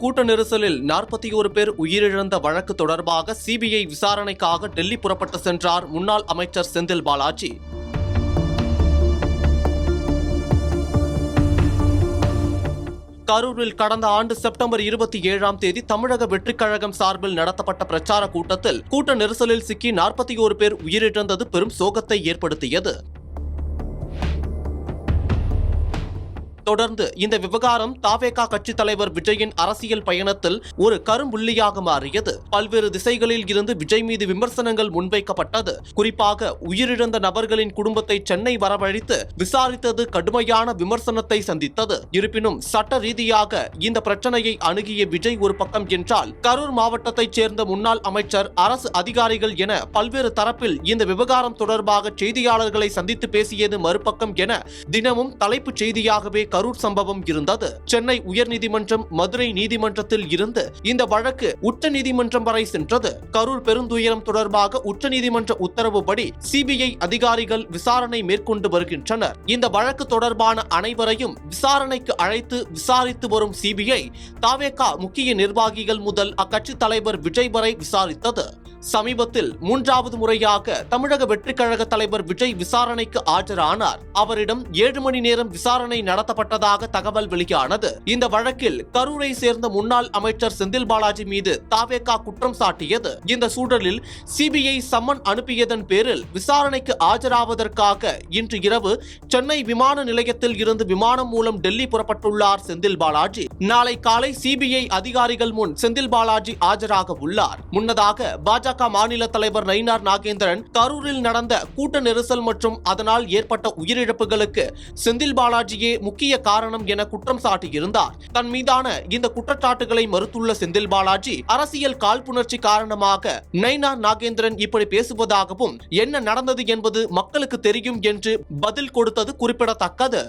கூட்ட நெரிசலில் 41 பேர் உயிரிழந்த வழக்கு தொடர்பாக சிபிஐ விசாரணைக்காக டெல்லி புறப்பட்டு சென்றார் முன்னாள் அமைச்சர் செந்தில் பாலாஜி. கரூரில் கடந்த ஆண்டு செப்டம்பர் 27ஆம் தேதி தமிழக வெற்றிக் கழகம் சார்பில் நடத்தப்பட்ட பிரச்சார கூட்டத்தில் கூட்ட நெரிசலில் சிக்கி 41 பேர் உயிரிழந்தது பெரும் சோகத்தை ஏற்படுத்தியது. தொடர்ந்து இந்த விவகாரம் தவேகா கட்சி தலைவர் விஜயின் அரசியல் பயணத்தில் ஒரு கரும்புள்ளியாக மாறியது. பல்வேறு திசைகளில் இருந்து விஜய் மீது விமர்சனங்கள் முன்வைக்கப்பட்டது. குறிப்பாக உயிரிழந்த நபர்களின் குடும்பத்தை சென்னை வரவழைத்து விசாரித்தது கடுமையான விமர்சனத்தை சந்தித்தது. இருப்பினும் சட்ட ரீதியாக இந்த பிரச்சனையை அணுகிய விஜய் ஒரு பக்கம் என்றால், கரூர் மாவட்டத்தைச் சேர்ந்த முன்னாள் அமைச்சர், அரசு அதிகாரிகள் என பல்வேறு தரப்பில் இந்த விவகாரம் தொடர்பாக செய்தியாளர்களை சந்தித்து பேசியது மறுபக்கம் என தினமும் தலைப்புச் செய்தியாகவே கரூர் சம்பவம் இருந்தது. சென்னை உயர்நீதிமன்றம், மதுரை நீதிமன்றத்தில் இருந்து இந்த வழக்கு உச்ச நீதிமன்றம் வரை சென்றது. கரூர் பெருந்துயரம் தொடர்பாக உச்சநீதிமன்ற உத்தரவுப்படி சிபிஐ அதிகாரிகள் விசாரணை மேற்கொண்டு வருகின்றனர். இந்த வழக்கு தொடர்பான அனைவரையும் விசாரணைக்கு அழைத்து விசாரித்து வரும் சிபிஐ தவேகா முக்கிய நிர்வாகிகள் முதல் அக்கட்சி தலைவர் விஜய் வரை விசாரித்தது. சமீபத்தில் 3வது முறையாக தமிழக வெற்றிக் கழக தலைவர் விஜய் விசாரணைக்கு ஆஜரானார். அவரிடம் 7 மணி நேரம் விசாரணை நடத்தப்பட்டதாக தகவல் வெளியானது. இந்த வழக்கில் கரூரை சேர்ந்த முன்னாள் அமைச்சர் செந்தில் பாலாஜி மீது தவேகா குற்றம் சாட்டியது. இந்த சூழலில் சிபிஐ சம்மன் அனுப்பியதன் பேரில் விசாரணைக்கு ஆஜராவதற்காக இன்று இரவு சென்னை விமான நிலையத்தில் இருந்து விமானம் மூலம் டெல்லி புறப்பட்டுள்ளார் செந்தில் பாலாஜி. நாளை காலை சிபிஐ அதிகாரிகள் முன் செந்தில் பாலாஜி ஆஜராக உள்ளார். முன்னதாக பாஜக மாநில தலைவர் நயினார் நாகேந்திரன் கரூரில் நடந்த கூட்ட நெரிசல் மற்றும் அதனால் ஏற்பட்ட உயிரிழப்புகளுக்கு செந்தில் பாலாஜியே முக்கிய காரணம் என குற்றம் சாட்டியிருந்தார். தன் மீதான இந்த குற்றச்சாட்டுகளை மறுத்துள்ள செந்தில் பாலாஜி, அரசியல் காழ்ப்புணர்ச்சி காரணமாக நயினார் நாகேந்திரன் இப்படி பேசுவதாகவும், என்ன நடந்தது என்பது மக்களுக்கு தெரியும் என்று பதில் கொடுத்தது குறிப்பிடத்தக்கது.